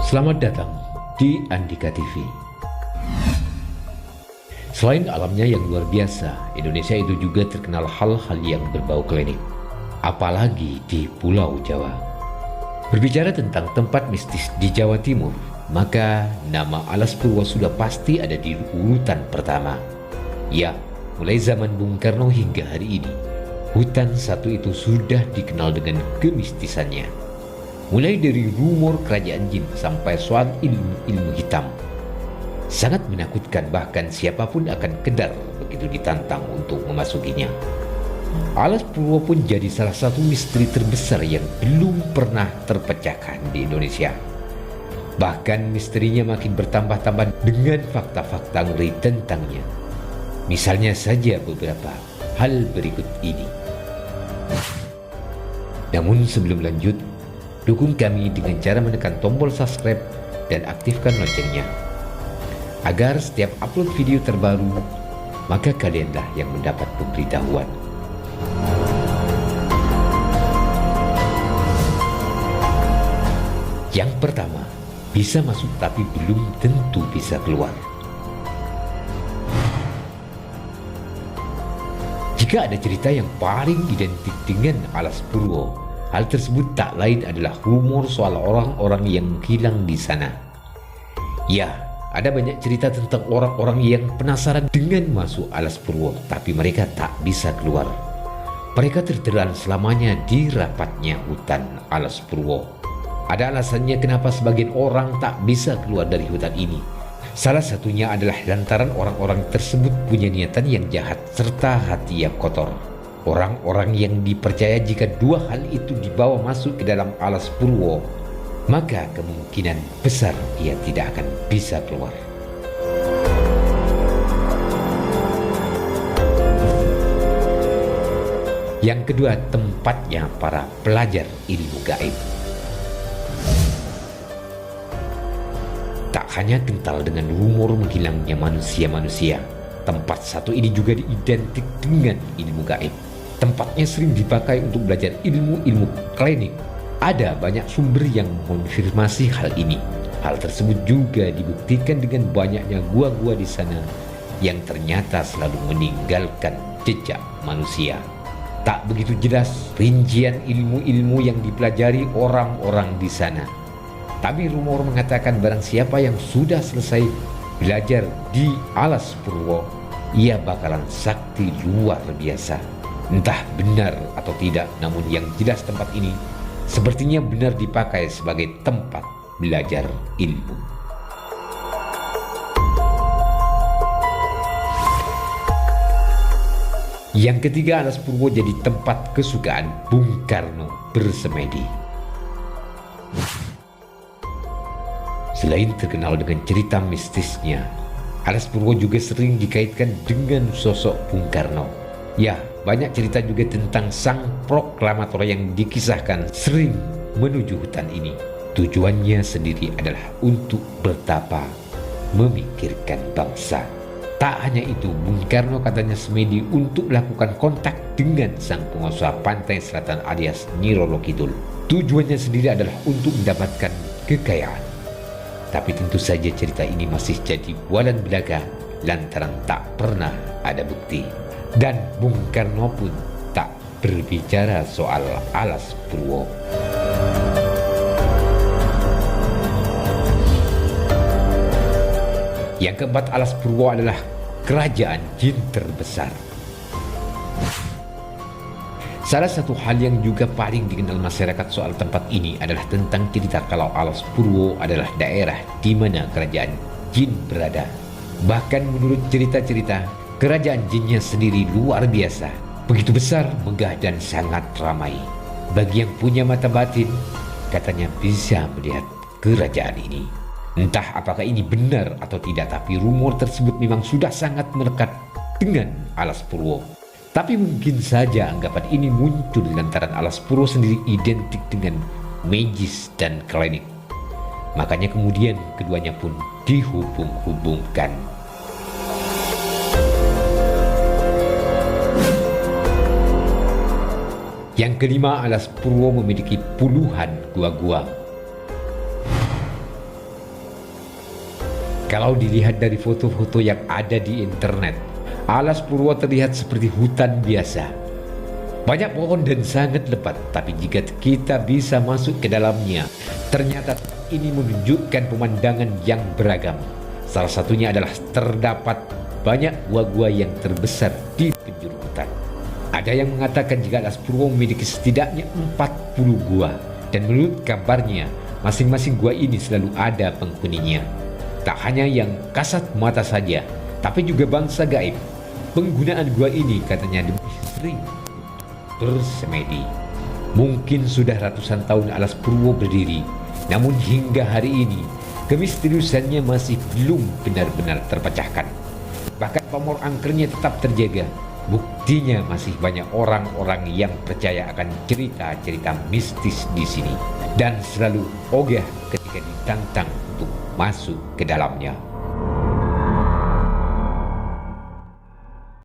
Selamat datang di Andika TV. Selain alamnya yang luar biasa, Indonesia itu juga terkenal hal-hal yang berbau klinik, apalagi di Pulau Jawa. Berbicara tentang tempat mistis di Jawa Timur, maka nama Alas Purwo sudah pasti ada di urutan pertama. Ya, mulai zaman Bung Karno hingga hari ini, hutan satu itu sudah dikenal dengan kemistisannya. Mulai dari rumor kerajaan jin sampai soal ilmu hitam. Sangat menakutkan, bahkan siapapun akan kedar begitu ditantang untuk memasukinya. Alas Purwo pun jadi salah satu misteri terbesar yang belum pernah terpecahkan di Indonesia. Bahkan misterinya makin bertambah-tambah dengan fakta-fakta ngeri tentangnya. Misalnya saja beberapa hal berikut ini. Namun sebelum lanjut, dukung kami dengan cara menekan tombol subscribe dan aktifkan loncengnya, agar setiap upload video terbaru, maka kalianlah yang mendapat pemberitahuan. Yang pertama, bisa masuk tapi belum tentu bisa keluar. Jika ada cerita yang paling identik dengan Alas Purwo, hal tersebut tak lain adalah rumor soal orang-orang yang hilang di sana. Ya, ada banyak cerita tentang orang-orang yang penasaran dengan masuk Alas Purwo, tapi mereka tak bisa keluar. Mereka tertelan selamanya di rapatnya hutan Alas Purwo. Ada alasannya kenapa sebagian orang tak bisa keluar dari hutan ini. Salah satunya adalah lantaran orang-orang tersebut punya niatan yang jahat serta hati yang kotor. Orang-orang yang dipercaya jika dua hal itu dibawa masuk ke dalam Alas Purwo, maka kemungkinan besar ia tidak akan bisa keluar. Yang kedua, tempatnya para pelajar ilmu gaib. Tak hanya kental dengan rumor menghilangnya manusia-manusia, tempat satu ini juga identik dengan ilmu gaib. Tempatnya sering dipakai untuk belajar ilmu-ilmu klinik. Ada banyak sumber yang mengonfirmasi hal ini. Hal tersebut juga dibuktikan dengan banyaknya gua-gua di sana yang ternyata selalu meninggalkan jejak manusia. Tak begitu jelas rincian ilmu-ilmu yang dipelajari orang-orang di sana. Tapi rumor mengatakan barang siapa yang sudah selesai belajar di Alas Purwo, ia bakalan sakti luar biasa. Entah benar atau tidak, namun yang jelas tempat ini sepertinya benar dipakai sebagai tempat belajar ilmu. Yang ketiga, Alas Purwo jadi tempat kesukaan Bung Karno bersemedi. Selain terkenal dengan cerita mistisnya, Alas Purwo juga sering dikaitkan dengan sosok Bung Karno. Ya, banyak cerita juga tentang sang proklamator yang dikisahkan sering menuju hutan ini. Tujuannya sendiri adalah untuk bertapa, memikirkan bangsa. Tak hanya itu, Bung Karno katanya semedi untuk melakukan kontak dengan sang penguasa pantai selatan alias Nyi Roro Kidul. Tujuannya sendiri adalah untuk mendapatkan kekayaan. Tapi tentu saja cerita ini masih jadi bualan belaka lantaran tak pernah ada bukti. Dan Bung Karno pun tak berbicara soal Alas Purwo. Yang keempat, Alas Purwo adalah kerajaan jin terbesar. Salah satu hal yang juga paling dikenal masyarakat soal tempat ini adalah tentang cerita kalau Alas Purwo adalah daerah di mana kerajaan jin berada. Bahkan menurut cerita-cerita, kerajaan jinnya sendiri luar biasa, begitu besar, megah dan sangat ramai. Bagi yang punya mata batin, katanya bisa melihat kerajaan ini. Entah apakah ini benar atau tidak, tapi rumor tersebut memang sudah sangat melekat dengan Alas Purwo. Tapi mungkin saja anggapan ini muncul lantaran Alas Purwo sendiri identik dengan magis dan klinik. Makanya kemudian keduanya pun dihubung-hubungkan. Yang kelima, Alas Purwo memiliki puluhan gua-gua. Kalau dilihat dari foto-foto yang ada di internet, Alas Purwo terlihat seperti hutan biasa. Banyak pohon dan sangat lebat, tapi jika kita bisa masuk ke dalamnya, ternyata ini menunjukkan pemandangan yang beragam. Salah satunya adalah terdapat banyak gua-gua yang terbesar di penjuru hutan. Ada yang mengatakan jika Alas Purwo memiliki setidaknya 40 gua, dan menurut kabarnya, masing-masing gua ini selalu ada penghuninya. Tak hanya yang kasat mata saja, tapi juga bangsa gaib. Penggunaan gua ini katanya lebih sering bersemedi. Mungkin sudah ratusan tahun Alas Purwo berdiri, namun hingga hari ini kemisteriusannya masih belum benar-benar terpecahkan. Bahkan pamor angkernya tetap terjaga. Buktinya masih banyak orang-orang yang percaya akan cerita-cerita mistis di sini dan selalu ogah ketika ditantang untuk masuk ke dalamnya.